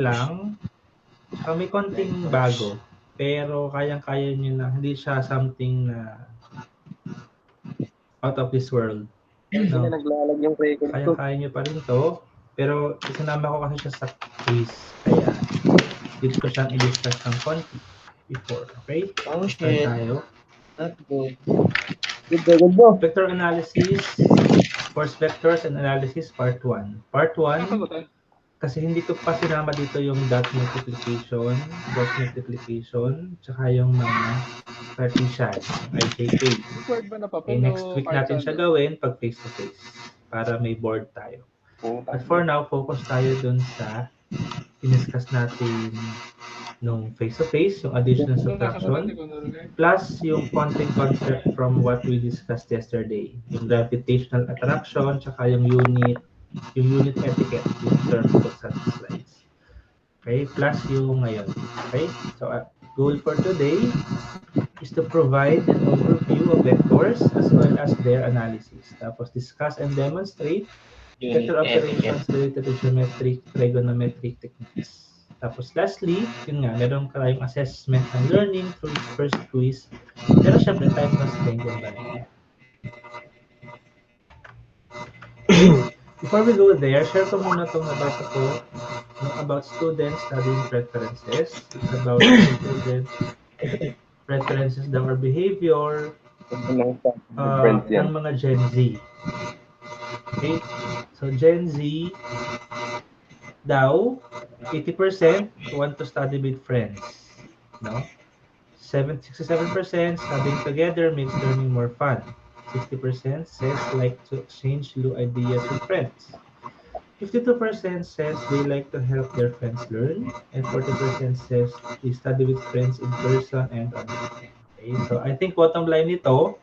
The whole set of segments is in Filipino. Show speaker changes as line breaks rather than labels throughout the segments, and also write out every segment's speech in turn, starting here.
lang, may konting bago. Pero kayang-kaya nyo na, hindi siya something na out of this world.
Hindi
No?
na naglalag yung record ko.
Kayang-kaya nyo pa rin to. Pero isinama ko kasi siya sa quiz. Kaya dito ko siyang i-discuss ng konti before. Okay?
Oh
Start
shit.
tayo.
Not good. Good go.
Vector analysis, force vectors and analysis part 1. Part 1, kasi hindi ko pa sinama dito yung dot multiplication, cross multiplication, tsaka yung mga Cartesian, IJK.
Word ba na pa
Okay, next week natin siya gawin pag face-to-face para may board tayo. But for now, focus tayo dun sa diniscuss natin nung face-to-face, yung addition and subtraction, plus yung konting concept from what we discussed yesterday, yung gravitational attraction, tsaka yung unit etiquette, yung terms ko sa slides. Okay, plus yung ngayon. Okay, so goal for today is to provide an overview of vectors as well as their analysis. Tapos discuss and demonstrate vector operations related to geometric, trigonometric techniques. Tapos lastly, yun nga, meron tayong assessment ng learning through its first quiz. Pero syempre, time constraint yung ba? Before we go there, share ko muna itong nabasa ko about students studying preferences. It's about student preferences daw or behavior ng mga Gen Z. Okay? So Gen Z daw, 80% want to study with friends. No? 67% studying together makes learning more fun. 60% says like to exchange new ideas with friends. 52% says they like to help their friends learn. And 40% says they study with friends in person and online. Okay, so I think bottom line nito,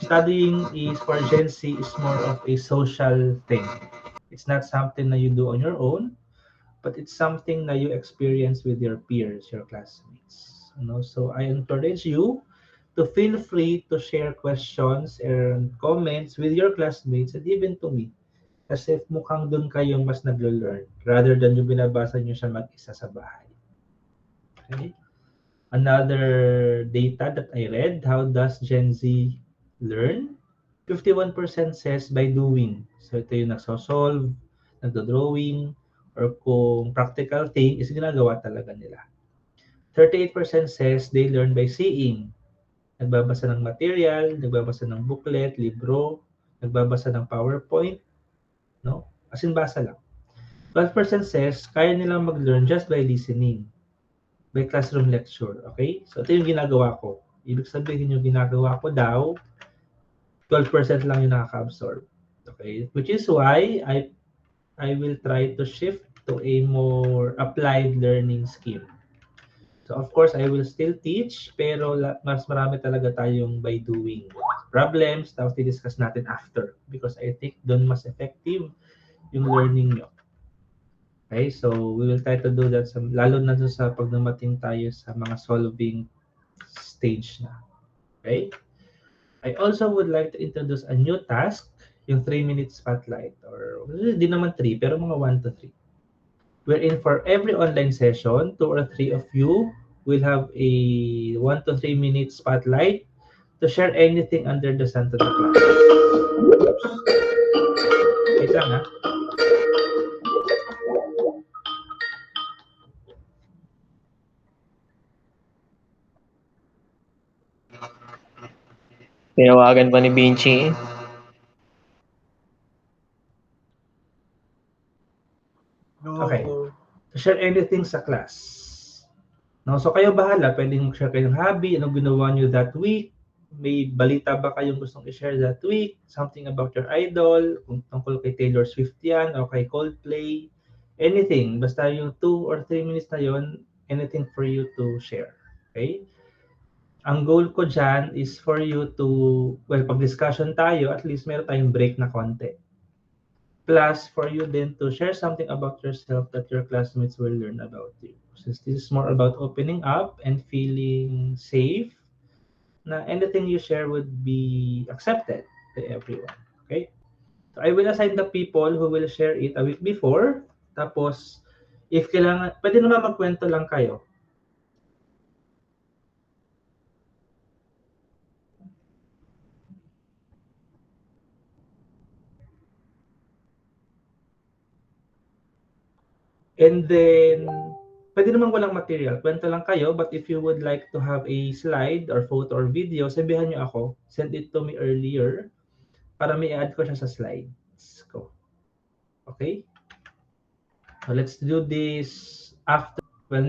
studying is for Gen Z is more of a social thing. It's not something that you do on your own, but it's something that you experience with your peers, your classmates. You know, so I encourage you to feel free to share questions and comments with your classmates and even to me. Kasi mukhang doon kayong mas naglo-learn rather than yung binabasa nyo siya mag-isa sa bahay. Okay? Another data that I read, how does Gen Z learn? 51% says by doing. So ito yung nagsosolve, nagdo-drawing, or kung practical thing is ginagawa talaga nila. 38% says they learn by seeing. Nagbabasa ng material, nagbabasa ng booklet, libro, nagbabasa ng PowerPoint, no? As in basa lang. 12% says kaya nilang mag-learn just by listening, by classroom lecture, okay? So ito yung ginagawa ko. Ibig sabihin yung ginagawa ko daw, 12% lang yung nakaka-absorb. Okay? Which is why I will try to shift to a more applied learning scheme. So of course, I will still teach, pero mas marami talaga tayong by doing problems, tapos i-discuss natin after. Because I think doon mas effective yung learning nyo. Okay, so we will try to do that, lalo na sa pag namating tayo sa mga solving stage na. Okay? I also would like to introduce a new task, yung 3-minute spotlight. Or di naman 3, pero mga 1 to 3. Wherein for every online session, 2 or 3 of you will have a 1 to 3 minute spotlight to share anything under the sun to the class. Wait lang ha.
Tinawagan pa ni Vinci.
Okay. To share anything sa class. No, so kayo bahala, pwedeng mag-share kayo ng hobby, anong ginawa nyo that week, may balita ba kayong gustong i-share that week, something about your idol, kung tungkol kay Taylor Swift yan, o kay Coldplay, anything, basta yung 2 or 3 minutes na yon, anything for you to share. Okay? Ang goal ko dyan is for you to, well, pag discussion tayo, at least meron tayong break na konti. Plus, for you then to share something about yourself that your classmates will learn about you. Since this is more about opening up and feeling safe, na anything you share would be accepted by everyone. Okay? So I will assign the people who will share it a week before. Tapos, If kailangan, pwede naman magkwento lang kayo. And then, pwede naman walang material. Kwento lang kayo, but if you would like to have a slide or photo or video, sabihan nyo ako. Send it to me earlier para may add ko siya sa slides ko. Okay? So let's do this after, well,